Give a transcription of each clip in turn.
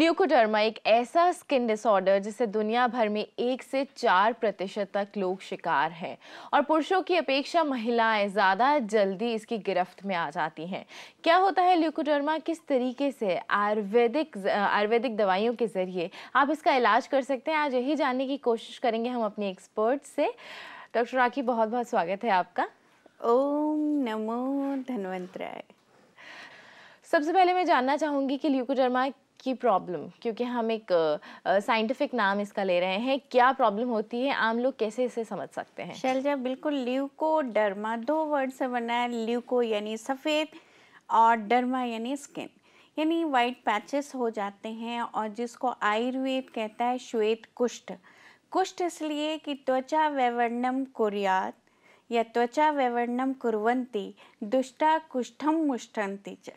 Leucoderma एक ऐसा skin disorder जिसे दुनिया भर में 1 से 4% तक लोग शिकार हैं और पुरुषों की अपेक्षा महिलाएं ज़्यादा जल्दी इसकी गिरफ्त में आ जाती हैं। क्या होता है ल्यूकोडर्मा, किस तरीके से आयुर्वेदिक दवाइयों के ज़रिए आप इसका इलाज कर सकते हैं, आज यही जानने की कोशिश करेंगे हम अपने एक्सपर्ट से। डॉक्टर राखी, बहुत बहुत स्वागत है आपका। ओम नमो धन्वंतराय। सबसे पहले मैं जानना चाहूँगी कि ल्यूकोडर्मा की प्रॉब्लम, क्योंकि हम एक साइंटिफिक नाम इसका ले रहे हैं, क्या प्रॉब्लम होती है, आम लोग कैसे इसे समझ सकते हैं? शैलजा, बिल्कुल ल्यूकोडर्मा 2 वर्ड से बना है। ल्यूको यानी सफ़ेद और डर्मा यानी स्किन, यानी वाइट पैचेस हो जाते हैं, और जिसको आयुर्वेद कहता है श्वेत कुष्ठ। कुष्ठ इसलिए कि त्वचा वैवर्णम कुर्यात् या त्वचा वैवर्णम कुर्वन्ति दुष्टा कुष्ठम मुष्ठन्ति च।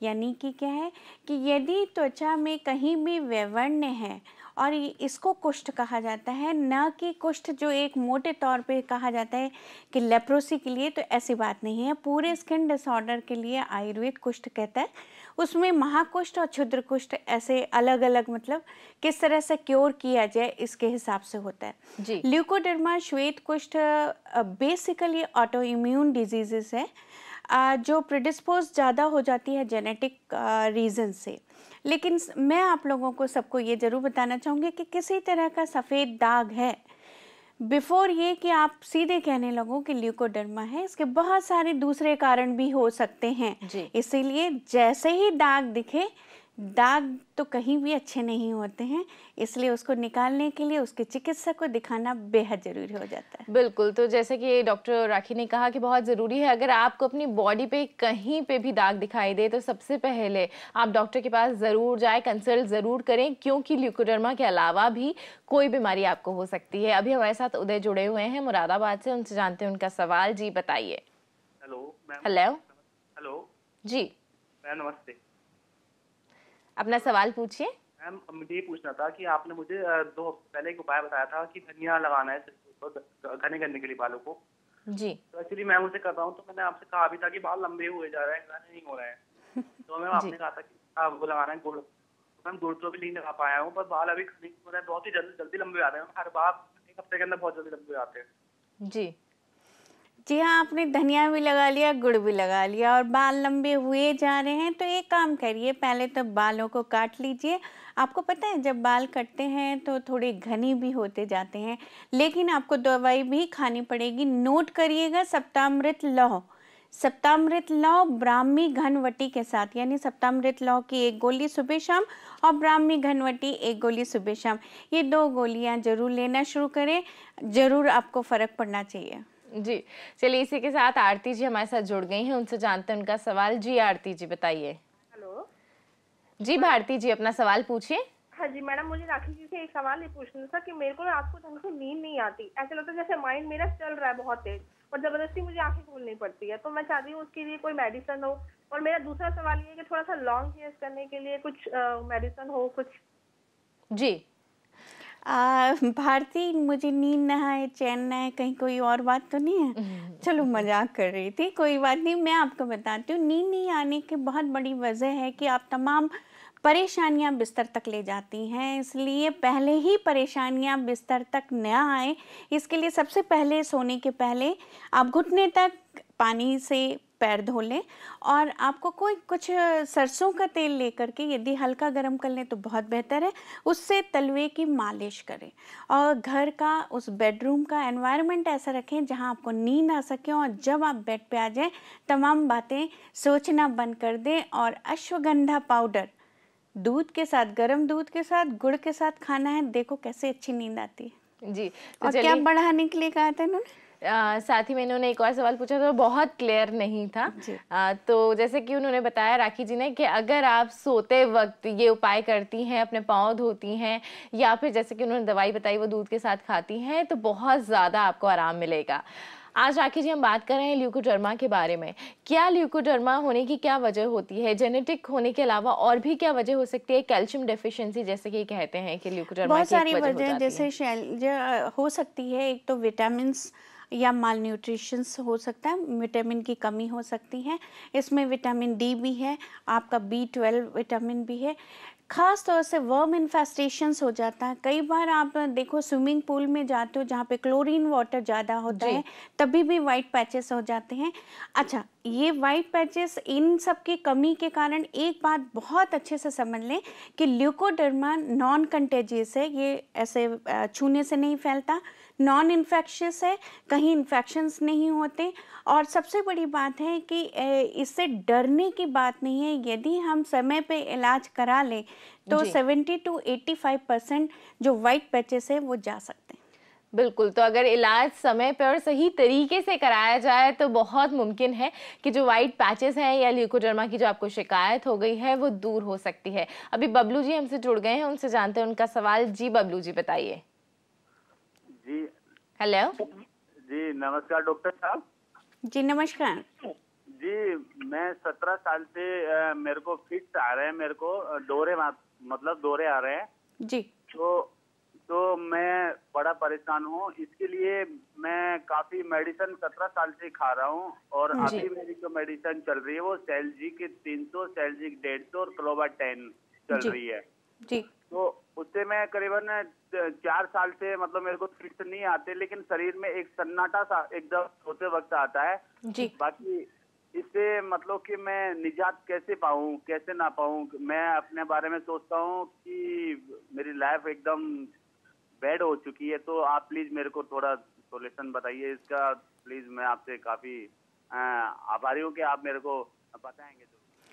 यानी कि क्या है कि यदि त्वचा में कहीं भी वैवर्ण्य है, और इसको कुष्ठ कहा जाता है, न कि कुष्ठ जो एक मोटे तौर पे कहा जाता है कि लेप्रोसी के लिए, तो ऐसी बात नहीं है। पूरे स्किन डिसऑर्डर के लिए आयुर्वेद कुष्ठ कहता है। उसमें महाकुष्ठ और क्षुद्र कुष्ठ ऐसे अलग अलग, मतलब किस तरह से क्योर किया जाए इसके हिसाब से होता है जी। ल्यूकोडर्मा श्वेत कुष्ठ बेसिकली ऑटो इम्यून डिजीजेस है, जो प्रिडिस्पोज ज़्यादा हो जाती है जेनेटिक रीज़न से। लेकिन मैं आप लोगों को सबको ये ज़रूर बताना चाहूँगी कि किसी तरह का सफ़ेद दाग है, बिफोर ये कि आप सीधे कहने लगो कि ल्यूकोडर्मा है, इसके बहुत सारे दूसरे कारण भी हो सकते हैं। इसीलिए जैसे ही दाग दिखे, दाग तो कहीं भी अच्छे नहीं होते हैं, इसलिए उसको निकालने के लिए उसके चिकित्सक को दिखाना बेहद ज़रूरी हो जाता है। बिल्कुल, तो जैसे कि डॉक्टर राखी ने कहा कि बहुत ज़रूरी है, अगर आपको अपनी बॉडी पे कहीं पे भी दाग दिखाई दे तो सबसे पहले आप डॉक्टर के पास ज़रूर जाएँ, कंसल्ट ज़रूर करें, क्योंकि ल्यूकोडर्मा के अलावा भी कोई बीमारी आपको हो सकती है। अभी हमारे साथ उदय जुड़े हुए हैं मुरादाबाद से, उनसे जानते हैं उनका सवाल। जी बताइए। Hello ma'am. हेलो। हेलो जी, मैम, नमस्ते। अपना सवाल पूछिए। मैम, मुझे ये पूछना था कि आपने मुझे 2 हफ्ते पहले एक उपाय बताया था कि धनिया लगाना है सिर पर घने करने के लिए बालों को। जी। तो एक्चुअली मैं उसे कर रहा हूँ, तो मैंने आपसे कहा भी था कि बाल लंबे हुए जा रहे हैं, घने नहीं हो रहे हैं। तो मैम जी। आपने कहा था कि आप वो लगाना है गुड़। मैम गुड़ तो अभी नहीं लगा पाया हूँ, पर बाल अभी घने हो रहे हैं, बहुत ही जल्दी जल्दी लंबे आ रहे हैं। हर बार 1 हफ्ते के अंदर बहुत जल्दी लंबे आते हैं। जी। जी हाँ, आपने धनिया भी लगा लिया, गुड़ भी लगा लिया, और बाल लंबे हुए जा रहे हैं। तो एक काम करिए, पहले तो बालों को काट लीजिए। आपको पता है जब बाल कटते हैं तो थोड़े घने भी होते जाते हैं, लेकिन आपको दवाई भी खानी पड़ेगी। नोट करिएगा, सप्तामृत लौ। सप्तामृत लौ ब्राह्मी घनवटी के साथ, यानी सप्तामृत लौ की 1 गोली सुबह शाम और ब्राह्मी घनवटी 1 गोली सुबह शाम, ये 2 गोलियां जरूर लेना शुरू करें, जरूर आपको फर्क पड़ना चाहिए। जी, चलिए इसी के साथ आरती जी हमारे साथ जुड़ गई हैं, उनसे जानते हैं उनका सवाल। जी आरती जी बताइए। हेलो। जी भारती जी, अपना सवाल पूछिए। हाँ जी मैडम, मुझे राखी जी से एक सवाल ये पूछना था कि मेरे को रात को ढंग से नींद नहीं आती। ऐसा लगता है जैसे माइंड मेरा चल रहा है बहुत तेज, और जबरदस्ती मुझे आंखें खोलनी पड़ती है। तो मैं चाहती हूँ उसके लिए कोई मेडिसिन हो। और मेरा दूसरा सवाल ये है कि थोड़ा सा लॉन्ग हेयर्स करने के लिए कुछ मेडिसिन हो कुछ। जी। भारती, मुझे नींद ना आए, चैन ना आए, कहीं कोई और बात तो नहीं है? चलो, मजाक कर रही थी, कोई बात नहीं। मैं आपको बताती हूँ, नींद नहीं आने की बहुत बड़ी वजह है कि आप तमाम परेशानियां बिस्तर तक ले जाती हैं। इसलिए पहले ही परेशानियां बिस्तर तक न आए, इसके लिए सबसे पहले सोने के पहले आप घुटने तक पानी से पैर धो लें, और आपको कोई कुछ सरसों का तेल लेकर के, यदि हल्का गर्म कर लें तो बहुत बेहतर है, उससे तलवे की मालिश करें। और घर का, उस बेडरूम का एनवायरनमेंट ऐसा रखें जहां आपको नींद आ सके, और जब आप बेड पे आ जाएं तमाम बातें सोचना बंद कर दें। और अश्वगंधा पाउडर दूध के साथ, गर्म दूध के साथ, गुड़ के साथ खाना है, देखो कैसे अच्छी नींद आती है। जी, तो और क्या बढ़ाने के लिए कहा था इन्होंने? साथ ही में इन्होंने एक और सवाल पूछा तो बहुत क्लियर नहीं था। तो जैसे कि उन्होंने बताया राखी जी ने कि अगर आप सोते वक्त ये उपाय करती हैं, अपने पाँव धोती हैं, या फिर जैसे कि उन्होंने दवाई बताई वो दूध के साथ खाती हैं, तो बहुत ज़्यादा आपको आराम मिलेगा। आज राखी जी हम बात कर रहे हैं ल्यूकोडर्मा के बारे में। क्या ल्यूकोडर्मा होने की क्या वजह होती है? जेनेटिक होने के अलावा और भी क्या वजह हो सकती है? कैल्शियम डेफिशिएंसी जैसे कि कहते हैं कि ल्यूकोडर्मा बहुत की एक सारी वजह हो वजह जाती जैसे है। शैल हो सकती है। एक तो विटामिन्स या माल न्यूट्रिशंस हो सकता है, विटामिन की कमी हो सकती है। इसमें विटामिन डी भी है, आपका B12 विटामिन भी है। खास तौर से वर्म इन्फेस्टेशंस हो जाता है। कई बार आप देखो स्विमिंग पूल में जाते हो जहाँ पे क्लोरीन वाटर ज़्यादा होता है, तभी भी वाइट पैचेस हो जाते हैं। अच्छा, ये वाइट पैचेस इन सब की कमी के कारण एक बात बहुत अच्छे से समझ लें कि ल्यूकोडर्मा नॉन कंटेजियस है, ये ऐसे छूने से नहीं फैलता, नॉन इन्फेक्शियस है, कहीं इन्फेक्शंस नहीं होते। और सबसे बड़ी बात है कि इससे डरने की बात नहीं है। यदि हम समय पे इलाज करा लें तो 70 to 85% जो वाइट पैचेस है वो जा सकते हैं। बिल्कुल, तो अगर इलाज समय पे और सही तरीके से कराया जाए तो बहुत मुमकिन है कि जो वाइट पैचेस हैं या ल्यूकोडर्मा की जो आपको शिकायत हो गई है वो दूर हो सकती है। अभी बबलू जी हमसे जुड़ गए हैं, उनसे जानते हैं उनका सवाल। जी बबलू जी बताइए। जी हेलो जी, नमस्कार डॉक्टर साहब। जी नमस्कार। जी, मैं 17 साल से मेरे को फिट्स आ रहे हैं, मेरे को दौरे आ रहे हैं जी। तो मैं बड़ा परेशान हूँ। इसके लिए मैं काफी मेडिसिन 17 साल से खा रहा हूँ और अभी मेरी जो मेडिसिन चल रही है वो सेल्जिक 300, सेल्जिक 150 और क्लोबा 10 चल रही है जी। तो उससे मैं करीबन 4 साल से मतलब मेरे को फिट्स नहीं आते, लेकिन शरीर में एक सन्नाटा सा एकदम सोते वक्त आता है जी। बाकी इससे मतलब कि मैं निजात कैसे पाऊँ कैसे ना पाऊँ। मैं अपने बारे में सोचता हूँ कि मेरी लाइफ एकदम बैड हो चुकी है, तो आप प्लीज मेरे को थोड़ा सॉल्यूशन बताइए इसका। प्लीज मैं आपसे काफी आभारी हूँ कि आप मेरे को बताएंगे।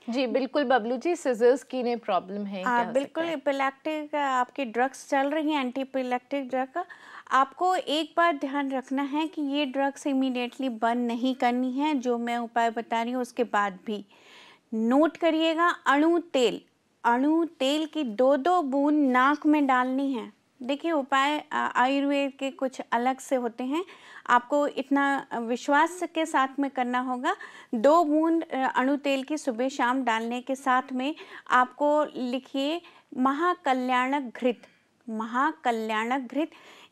जी बिल्कुल बबलू जी, सिजर्स की ने प्रॉब्लम है क्या? बिल्कुल, इपिलेक्टिक आपकी ड्रग्स चल रही हैं, एंटी इपिलेक्टिक ड्रग। आपको एक बात ध्यान रखना है कि ये ड्रग्स इमीडिएटली बंद नहीं करनी है, जो मैं उपाय बता रही हूँ उसके बाद भी नोट करिएगा। अणु तेल की 2-2 बूंद नाक में डालनी है। देखिए, उपाय आयुर्वेद के कुछ अलग से होते हैं, आपको इतना विश्वास के साथ में करना होगा। 2 बूंद अणु तेल की सुबह शाम डालने के साथ में आपको लिखिए महाकल्याणक घृत।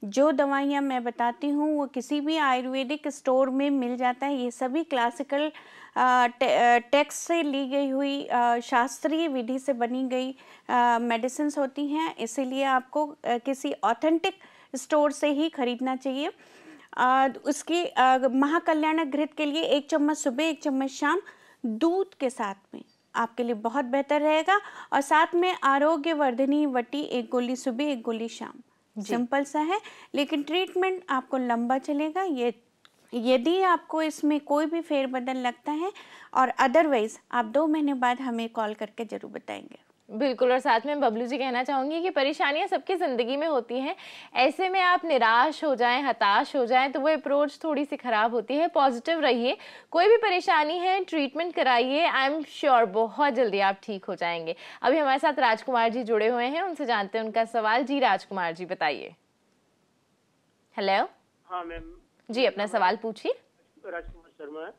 जो दवाइयाँ मैं बताती हूँ वो किसी भी आयुर्वेदिक स्टोर में मिल जाता है। ये सभी क्लासिकल टेक्स्ट से ली गई हुई शास्त्रीय विधि से बनी गई मेडिसिन्स होती हैं, इसीलिए आपको किसी ऑथेंटिक स्टोर से ही खरीदना चाहिए। उसकी महाकल्याणक घृत के लिए 1 चम्मच सुबह 1 चम्मच शाम दूध के साथ में आपके लिए बहुत बेहतर रहेगा। और साथ में आरोग्यवर्धिनी वटी 1 गोली सुबह 1 गोली शाम। सिंपल सा है, लेकिन ट्रीटमेंट आपको लंबा चलेगा। ये यदि आपको इसमें कोई भी फेरबदल लगता है और अदरवाइज आप 2 महीने बाद हमें कॉल करके जरूर बताएंगे। बिल्कुल, और साथ में बबलू जी कहना चाहूँगी कि परेशानियां सबकी ज़िंदगी में होती हैं। ऐसे में आप निराश हो जाएं, हताश हो जाएं तो वो अप्रोच थोड़ी सी ख़राब होती है। पॉजिटिव रहिए, कोई भी परेशानी है ट्रीटमेंट कराइए, आई एम श्योर बहुत जल्दी आप ठीक हो जाएंगे। अभी हमारे साथ राजकुमार जी जुड़े हुए हैं, उनसे जानते हैं उनका सवाल। जी राजकुमार जी बताइए। हेलो। हाँ मैम जी, अपना सवाल पूछिए। राजकुमार शर्मा।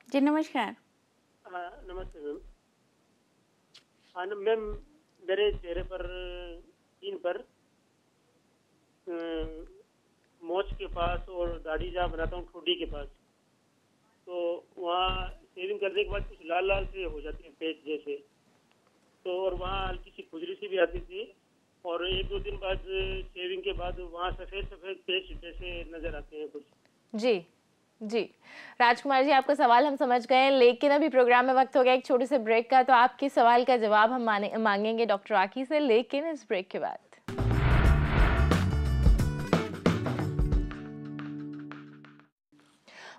जी नमस्कार। नमस्ते मैम। हाँ मैम, मेरे चेहरे पर सीन पर मोच के पास और दाढ़ी जहाँ बनाता हूँ ठोडी के पास, तो वहाँ शेविंग करने के बाद कुछ लाल लाल से हो जाती है पेच जैसे, तो और वहाँ हल्की सी खुजली सी भी आती थी और 1-2 दिन बाद शेविंग के बाद वहाँ सफ़ेद सफ़ेद पेच जैसे नज़र आते हैं कुछ। जी जी राजकुमार जी, आपका सवाल हम समझ गए हैं, लेकिन अभी प्रोग्राम में वक्त हो गया एक छोटे से ब्रेक का, तो आपके सवाल का जवाब हम मांगेंगे डॉक्टर राखी से, लेकिन इस ब्रेक के बाद।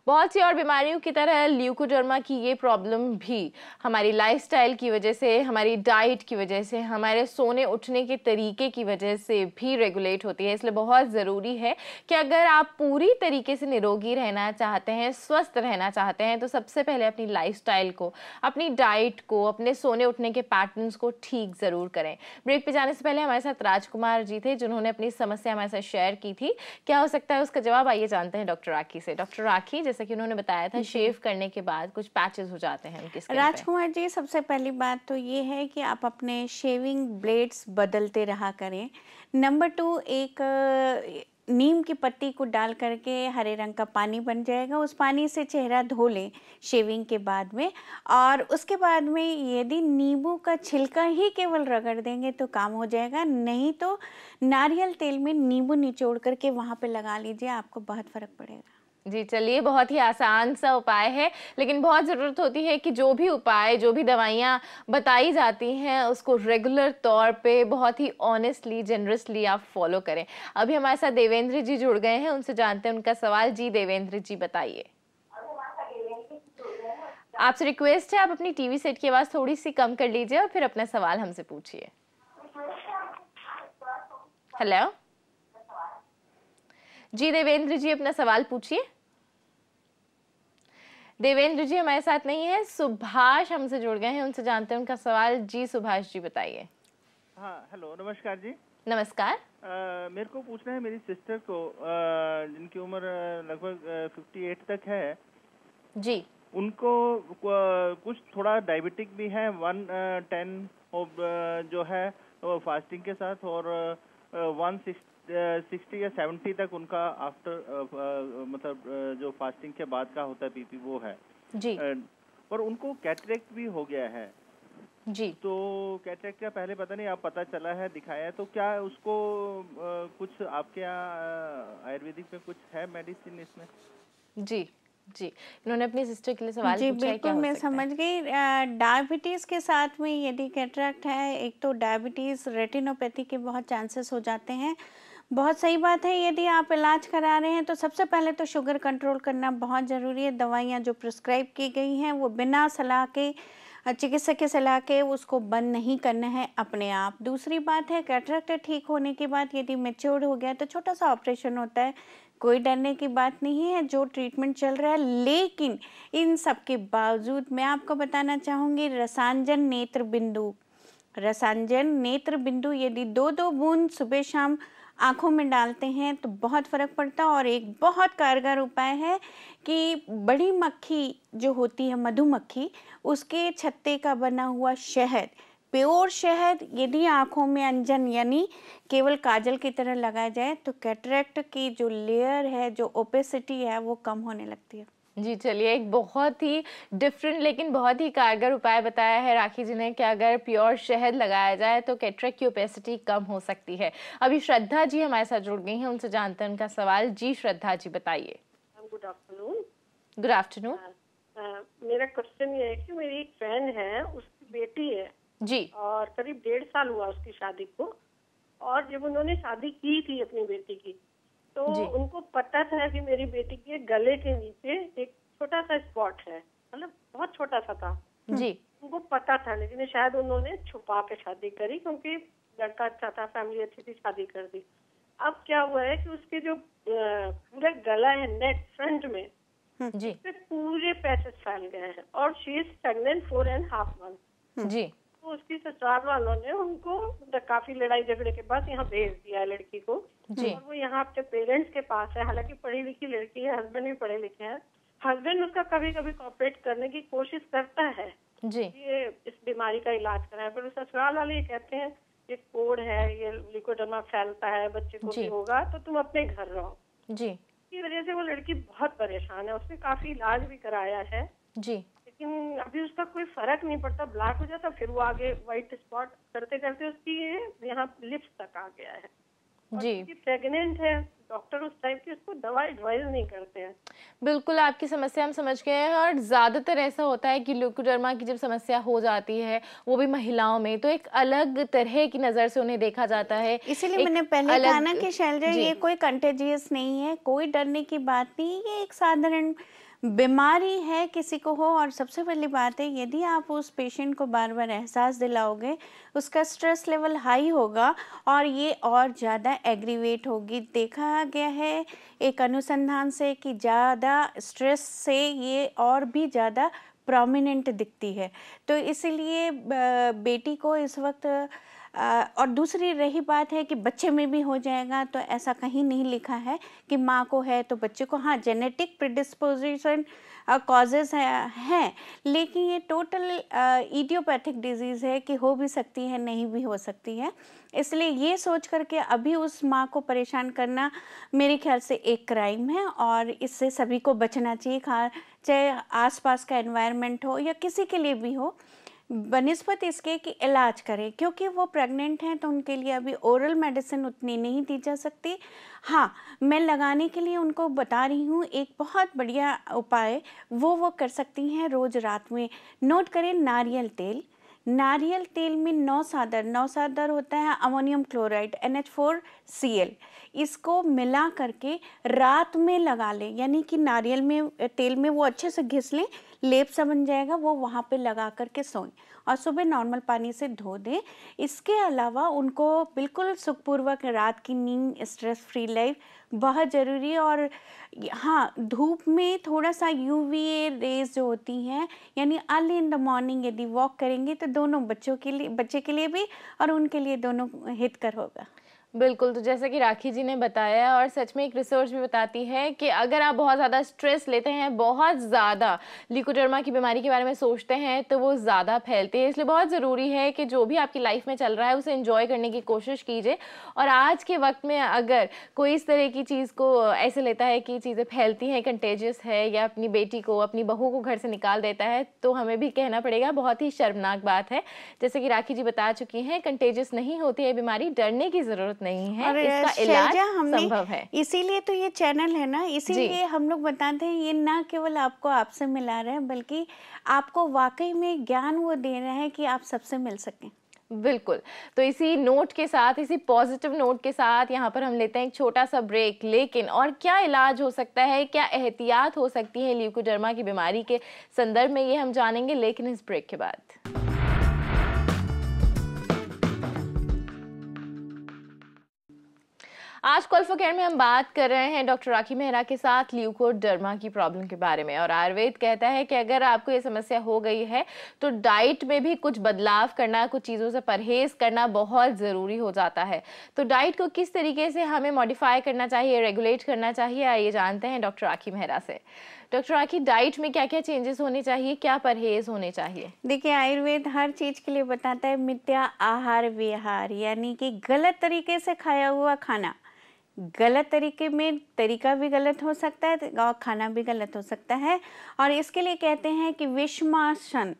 बहुत सी और बीमारियों की तरह ल्यूकोडर्मा की ये प्रॉब्लम भी हमारी लाइफस्टाइल की वजह से, हमारी डाइट की वजह से, हमारे सोने उठने के तरीके की वजह से भी रेगुलेट होती है। इसलिए बहुत ज़रूरी है कि अगर आप पूरी तरीके से निरोगी रहना चाहते हैं, स्वस्थ रहना चाहते हैं, तो सबसे पहले अपनी लाइफस्टाइल को, अपनी डाइट को, अपने सोने उठने के पैटर्न्स को ठीक ज़रूर करें। ब्रेक पे जाने से पहले हमारे साथ राजकुमार जी थे जिन्होंने अपनी समस्या हमारे साथ शेयर की थी। क्या हो सकता है उसका जवाब, आइए जानते हैं डॉक्टर राखी से। डॉक्टर राखी, जैसा कि उन्होंने बताया था शेव करने के बाद कुछ पैचेस हो जाते हैं उनके स्किन पे। राजकुमार जी, सबसे पहली बात तो ये है कि आप अपने शेविंग ब्लेड्स बदलते रहा करें। नंबर 2, एक नीम की पत्ती को डाल करके हरे रंग का पानी बन जाएगा, उस पानी से चेहरा धो लें शेविंग के बाद में। और उसके बाद में यदि नींबू का छिलका ही केवल रगड़ देंगे तो काम हो जाएगा, नहीं तो नारियल तेल में नींबू निचोड़ करके वहाँ पे लगा लीजिए, आपको बहुत फ़र्क पड़ेगा। जी चलिए, बहुत ही आसान सा उपाय है, लेकिन बहुत ज़रूरत होती है कि जो भी उपाय, जो भी दवाइयाँ बताई जाती हैं उसको रेगुलर तौर पे बहुत ही ऑनेस्टली, जनरसली आप फॉलो करें। अभी हमारे साथ देवेंद्र जी जुड़ गए हैं, उनसे जानते हैं उनका सवाल। जी देवेंद्र जी बताइए। आपसे रिक्वेस्ट है आप अपनी टीवी सेट की आवाज़ थोड़ी सी कम कर लीजिए और फिर अपना सवाल हमसे पूछिए। हेलो जी देवेंद्र जी, अपना सवाल पूछिए। देवेंद्र जी हमारे साथ नहीं है, सुभाष हमसे जुड़ गए हैं, उनसे जानते हैं उनका सवाल। जी सुभाष जी बताइए। हाँ हेलो, नमस्कार जी। नमस्कार। मेरे को पूछना है, मेरी सिस्टर को जिनकी उम्र लगभग 58 तक है जी, उनको कुछ थोड़ा डायबिटिक भी है, 110 जो है वो फास्टिंग के साथ, और 160 या 70 तक उनका आफ्टर मतलब जो फास्टिंग के बाद का होता है बीपी वो है जी। पर उनको कैटरेक्ट भी हो गया है जी। तो कैटरेक्ट का पहले पता नहीं, आप पता चला है, दिखाया है, तो क्या उसको कुछ आपके यहाँ आयुर्वेदिक में कुछ है मेडिसिन इसमें? जी जी, इन्होंने अपनी सिस्टर के लिए सवाल जी पूछा है, क्या बिल्कुल, हो मैं सकता है? समझ गई। डायबिटीज़ के साथ में यदि कैटरेक्ट है, एक तो डायबिटीज़ रेटिनोपैथी के बहुत चांसेस हो जाते हैं। बहुत सही बात है, यदि आप इलाज करा रहे हैं तो सबसे पहले तो शुगर कंट्रोल करना बहुत ज़रूरी है। दवाइयाँ जो प्रिस्क्राइब की गई हैं वो बिना सलाह के, चिकित्सक की सलाह के उसको बंद नहीं करना है अपने आप। दूसरी बात है, कैटरेक्ट ठीक होने के बाद यदि मैच्योर हो गया तो छोटा सा ऑपरेशन होता है, कोई डरने की बात नहीं है, जो ट्रीटमेंट चल रहा है। लेकिन इन सब के बावजूद मैं आपको बताना चाहूँगी, रसांजन नेत्र बिंदु, रसांजन नेत्र बिंदु यदि 2-2 बूंद सुबह शाम आँखों में डालते हैं तो बहुत फ़र्क पड़ता है। और एक बहुत कारगर उपाय है कि बड़ी मक्खी जो होती है, मधुमक्खी, उसके छत्ते का बना हुआ शहद, प्योर शहद यदि आँखों में अंजन यानी केवल काजल की तरह लगाया जाए तो कैटरेक्ट की जो लेयर है, जो ओपेसिटी है, वो कम होने लगती है। जी चलिए, एक बहुत ही डिफरेंट लेकिन बहुत ही कारगर उपाय बताया है राखी जी ने कि अगर प्योर शहद लगाया जाए तो कैटरेक्ट की ओपेसिटी कम हो सकती है। अभी श्रद्धा जी हमारे साथ जुड़ गई हैं, उनसे जानते हैं उनका सवाल। जी श्रद्धा जी बताइए। Good afternoon. Good afternoon. मेरा क्वेश्चन ये है कि मेरी एक फ्रेंड है, उसकी बेटी है जी, और करीब 1.5 साल हुआ उसकी शादी को, और जब उन्होंने शादी की थी अपनी बेटी की तो उनको पता था कि मेरी बेटी के गले के नीचे एक छोटा सा स्पॉट है, मतलब बहुत छोटा सा था जी, उनको पता था, लेकिन शायद उन्होंने छुपा के शादी करी क्योंकि लड़का अच्छा था, फैमिली अच्छी थी, शादी कर दी। अब क्या हुआ है कि उसके जो पूरा गला है नेक फ्रंट में जी, पे पूरे पैचेस फैल गए हैं और शी इज प्रेग्नेंट 4.5 months। जी, तो उसकी ससुराल वालों ने उनको काफी लड़ाई झगड़े के बाद यहाँ भेज दिया है लड़की को जी, और वो यहाँ अपने पेरेंट्स के पास है। हालांकि पढ़ी लिखी लड़की है, हस्बैंड भी पढ़े लिखे हैं, हस्बैंड उसका कभी कभी कोऑपरेट करने की कोशिश करता है जी, ये इस बीमारी का इलाज कराए, पर ससुराल वाले ये कहते हैं ये कोड है, ये लिकोडर्मा फैलता है, बच्चे को भी होगा, तो तुम अपने घर रहो। जी, की वजह से वो लड़की बहुत परेशान है, उसने काफी इलाज भी कराया है, जी, लेकिन अभी उसका कोई फर्क नहीं पड़ता, ब्लैक हो जाता, फिर वो आगे व्हाइट स्पॉट करते करते उसकी यहाँ लिप्स तक आ गया है। जी, प्रेग्नेंट है, डॉक्टर उस टाइप की उसको दवा एडवाइज नहीं करते हैं। बिल्कुल आपकी समस्या हम समझ गए हैं। और ज़्यादातर ऐसा होता है कि ल्यूकोडर्मा की जब समस्या हो जाती है वो भी महिलाओं में, तो एक अलग तरह की नज़र से उन्हें देखा जाता है। इसीलिए मैंने पहले कहा ना कि शैलजा ये कोई कंटेजियस नहीं है, कोई डरने की बात नहीं, ये एक साधारण बीमारी है, किसी को हो। और सबसे पहली बात है, यदि आप उस पेशेंट को बार बार एहसास दिलाओगे, उसका स्ट्रेस लेवल हाई होगा और ये और ज़्यादा एग्रीवेट होगी। देखा गया है एक अनुसंधान से कि ज़्यादा स्ट्रेस से ये और भी ज़्यादा प्रोमिनेंट दिखती है। तो इसीलिए बेटी को इस वक्त और दूसरी रही बात है कि बच्चे में भी हो जाएगा, तो ऐसा कहीं नहीं लिखा है कि माँ को है तो बच्चे को। हाँ, जेनेटिक प्रिडिस्पोजिशन कॉजेज़ हैं, लेकिन ये टोटल इडियोपैथिक डिजीज़ है कि हो भी सकती है, नहीं भी हो सकती है। इसलिए ये सोच करके अभी उस माँ को परेशान करना मेरे ख्याल से एक क्राइम है, और इससे सभी को बचना चाहिए, चाहे आसपास का एनवायरनमेंट हो या किसी के लिए भी हो, बनिस्बत इसके कि इलाज करें, क्योंकि वो प्रेग्नेंट हैं तो उनके लिए अभी ओरल मेडिसिन उतनी नहीं दी जा सकती। हाँ, मैं लगाने के लिए उनको बता रही हूँ एक बहुत बढ़िया उपाय, वो कर सकती हैं रोज़ रात में। नोट करें, नारियल तेल। नारियल तेल में नौसादर होता है अमोनियम क्लोराइड NH4Cl, इसको मिला करके रात में लगा लें, यानी कि नारियल में तेल में वो अच्छे से घिस लें, लेप सा बन जाएगा, वो वहाँ पे लगा करके सोएं और सुबह नॉर्मल पानी से धो दें। इसके अलावा उनको बिल्कुल सुखपूर्वक रात की नींद, स्ट्रेस फ्री लाइफ बहुत ज़रूरी है। और हाँ, धूप में थोड़ा सा UVA रेज जो होती हैं, यानी अर्ली इन द मॉर्निंग यदि वॉक करेंगे तो दोनों बच्चे के लिए भी और उनके लिए दोनों हितकर होगा। बिल्कुल, तो जैसा कि राखी जी ने बताया, और सच में एक रिसर्च भी बताती है कि अगर आप बहुत ज़्यादा स्ट्रेस लेते हैं, बहुत ज़्यादा ल्यूकोडर्मा की बीमारी के बारे में सोचते हैं, तो वो ज़्यादा फैलती है। इसलिए बहुत ज़रूरी है कि जो भी आपकी लाइफ में चल रहा है उसे एंजॉय करने की कोशिश कीजिए। और आज के वक्त में अगर कोई इस तरह की चीज़ को ऐसे लेता है कि चीज़ें फैलती हैं, कंटेजियस है, या अपनी बेटी को, अपनी बहू को घर से निकाल देता है, तो हमें भी कहना पड़ेगा बहुत ही शर्मनाक बात है। जैसे कि राखी जी बता चुकी हैं, कंटेजियस नहीं होती है बीमारी, डरने की ज़रूरत नहीं है, इसका इलाज संभव है। इसीलिए तो ये चैनल है ना, इसीलिए हम लोग बताते हैं ये ना केवल आपको आपसे मिला रहे हैं, बल्कि आपको वाकई में ज्ञान वो दे रहे हैं कि आप सबसे मिल सकें। बिल्कुल, तो इसी नोट के साथ, इसी पॉजिटिव नोट के साथ यहाँ पर हम लेते हैं एक छोटा सा ब्रेक। लेकिन और क्या इलाज हो सकता है, क्या एहतियात हो सकती है ल्यूकोडर्मा की बीमारी के संदर्भ में, ये हम जानेंगे लेकिन इस ब्रेक के बाद। आज कॉल फॉर केयर में हम बात कर रहे हैं डॉक्टर राखी मेहरा के साथ ल्यूकोडर्मा की प्रॉब्लम के बारे में। और आयुर्वेद कहता है कि अगर आपको ये समस्या हो गई है तो डाइट में भी कुछ बदलाव करना, कुछ चीज़ों से परहेज करना बहुत ज़रूरी हो जाता है। तो डाइट को किस तरीके से हमें मॉडिफाई करना चाहिए, रेगुलेट करना चाहिए, आइए जानते हैं डॉक्टर राखी मेहरा से। डॉक्टर राखी, डाइट में क्या क्या चेंजेस होने चाहिए, क्या परहेज होने चाहिए? देखिए, आयुर्वेद हर चीज़ के लिए बताता है मिथ्या आहार विहार, यानी कि गलत तरीके से खाया हुआ खाना। गलत तरीके में तरीका भी गलत हो सकता है और खाना भी गलत हो सकता है, और इसके लिए कहते हैं कि विषमासन,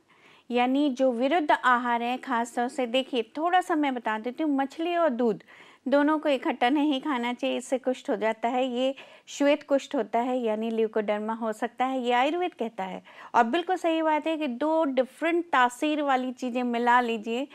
यानी जो विरुद्ध आहार है। खास तौर से देखिए, थोड़ा सा मैं बता देती हूँ, मछली और दूध दोनों को इकट्ठा नहीं खाना चाहिए, इससे कुष्ठ हो जाता है, ये श्वेत कुष्ठ होता है, यानी ल्यूकोडर्मा हो सकता है, ये आयुर्वेद कहता है। और बिल्कुल सही बात है कि दो डिफरेंट तासीर वाली चीज़ें मिला लीजिए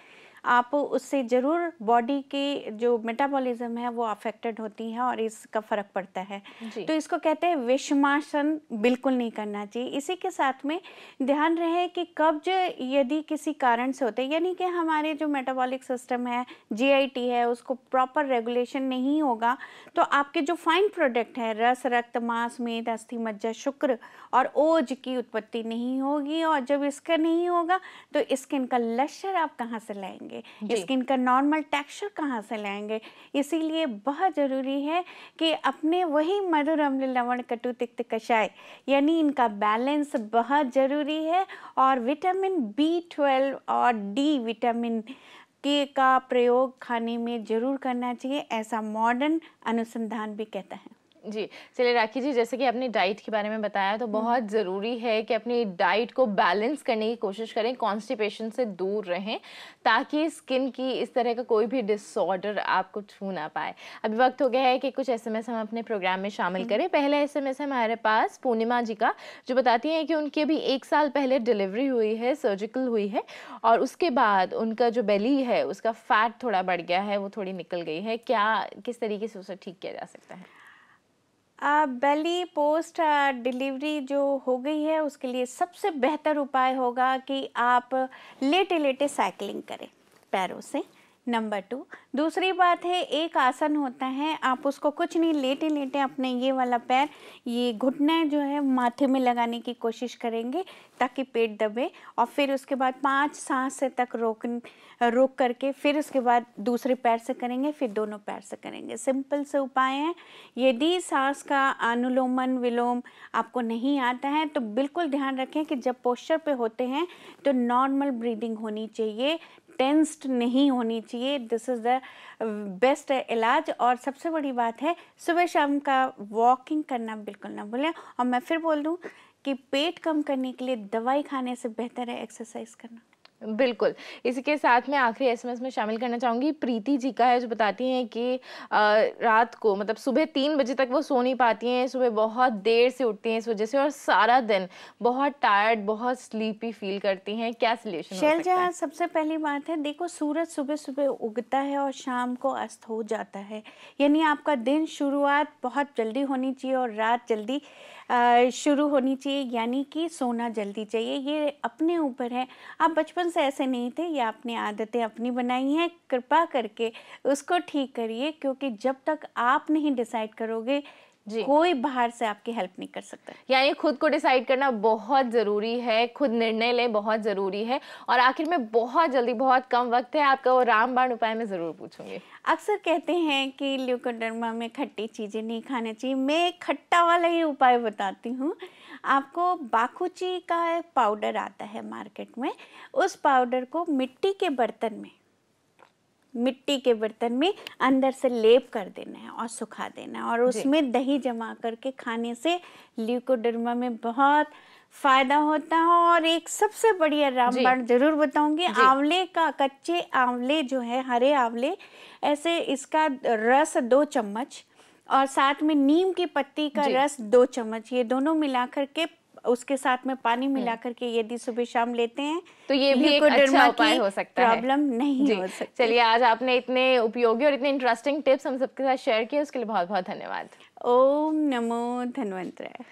आप, उससे ज़रूर बॉडी की जो मेटाबॉलिज्म है वो अफेक्टेड होती है और इसका फ़र्क पड़ता है। तो इसको कहते हैं विषमासन, बिल्कुल नहीं करना चाहिए। इसी के साथ में ध्यान रहे कि कब्ज यदि किसी कारण से होते हैं, यानी कि हमारे जो मेटाबॉलिक सिस्टम है, GIT है, उसको प्रॉपर रेगुलेशन नहीं होगा, तो आपके जो फाइन प्रोडक्ट है, रस, रक्त, मांस, मेद, अस्थि, मज्जा, शुक्र और ओज की उत्पत्ति नहीं होगी। और जब इसका नहीं होगा तो स्किन का लश्कर आप कहाँ से लाएंगे, स्किन का नॉर्मल टेक्सचर कहाँ से लाएंगे। इसीलिए बहुत ज़रूरी है कि अपने वही मधुर अम्ल लवण कटु तिक्त कषाय, यानी इनका बैलेंस बहुत ज़रूरी है। और विटामिन B12 और D विटामिन के का प्रयोग खाने में ज़रूर करना चाहिए, ऐसा मॉडर्न अनुसंधान भी कहता है। जी, चलिए राखी जी, जैसे कि आपने डाइट के बारे में बताया, तो बहुत ज़रूरी है कि अपनी डाइट को बैलेंस करने की कोशिश करें, कॉन्स्टिपेशन से दूर रहें, ताकि स्किन की इस तरह का कोई भी डिसऑर्डर आपको छू ना पाए। अभी वक्त हो गया है कि कुछ SMS हम अपने प्रोग्राम में शामिल करें। पहला SMS है हमारे पास पूर्णिमा जी का, जो बताती हैं कि उनकी अभी 1 साल पहले डिलीवरी हुई है, सर्जिकल हुई है, और उसके बाद उनका जो बेली है उसका फैट थोड़ा बढ़ गया है, वो थोड़ी निकल गई है। किस तरीके से उसे ठीक किया जा सकता है? बेली पोस्ट डिलीवरी जो हो गई है, उसके लिए सबसे बेहतर उपाय होगा कि आप लेटे लेटे साइकिलिंग करें पैरों से, नंबर 2, दूसरी बात है, एक आसन होता है, आप उसको कुछ नहीं, लेटे लेटे अपने ये वाला पैर, ये घुटने जो है माथे में लगाने की कोशिश करेंगे ताकि पेट दबे, और फिर उसके बाद 5 सांस से तक रोक करके फिर उसके बाद दूसरे पैर से करेंगे, फिर दोनों पैर से करेंगे। सिंपल से उपाय है। यदि सांस का अनुलोमन विलोम आपको नहीं आता है तो बिल्कुल ध्यान रखें कि जब पोस्चर पे होते हैं तो नॉर्मल ब्रीदिंग होनी चाहिए, टेंस्ड नहीं होनी चाहिए। दिस इज़ द बेस्ट इलाज। और सबसे बड़ी बात है, सुबह शाम का वॉकिंग करना बिल्कुल ना भूलें। और मैं फिर बोल दूं कि पेट कम करने के लिए दवाई खाने से बेहतर है एक्सरसाइज करना। बिल्कुल। इसी के साथ मैं आखिरी एसएमएस में शामिल करना चाहूँगी, प्रीति जी का है, जो बताती हैं कि रात को मतलब सुबह 3 बजे तक वो सो नहीं पाती हैं, सुबह बहुत देर से उठती हैं इस वजह से, और सारा दिन बहुत टायर्ड, बहुत स्लीपी फील करती हैं। क्या सॉल्यूशन हो सकता है? शैलजा, सबसे पहली बात है, देखो सूरज सुबह सुबह उगता है और शाम को अस्त हो जाता है, यानी आपका दिन शुरुआत बहुत जल्दी होनी चाहिए और रात जल्दी शुरू होनी चाहिए, यानी कि सोना जल्दी चाहिए। ये अपने ऊपर है। आप बचपन से ऐसे नहीं थे, ये आपने आदतें अपनी बनाई हैं, कृपा करके उसको ठीक करिए, क्योंकि जब तक आप नहीं डिसाइड करोगे कोई बाहर से आपकी हेल्प नहीं कर सकता। यानी खुद को डिसाइड करना बहुत ज़रूरी है, खुद निर्णय लें बहुत ज़रूरी है। और आखिर में बहुत जल्दी, बहुत कम वक्त है, आपका वो रामबाण उपाय मैं ज़रूर पूछूंगी। अक्सर कहते हैं कि ल्यूकोडर्मा में खट्टी चीज़ें नहीं खानी चाहिए, मैं एक खट्टा वाला ही उपाय बताती हूँ आपको। बाकुची का पाउडर आता है मार्केट में, उस पाउडर को मिट्टी के बर्तन में अंदर से लेप कर देना है और सुखा देना है, और उसमें दही जमा करके खाने से ल्यूकोडर्मा में बहुत फायदा होता है। और एक सबसे बढ़िया रामबाण जरूर बताऊंगी, आंवले का, कच्चे आंवले जो है, हरे आंवले, ऐसे इसका रस 2 चम्मच और साथ में नीम की पत्ती का रस 2 चम्मच, ये दोनों मिला करके उसके साथ में पानी मिला करके यदि सुबह शाम लेते हैं तो ये भी एक अच्छा उपाय हो सकता है, प्रॉब्लम नहीं हो सकती। चलिए, आज आपने इतने उपयोगी और इतने इंटरेस्टिंग टिप्स हम सबके साथ शेयर किए, उसके लिए बहुत बहुत धन्यवाद। ओम नमो धन्वंतराय।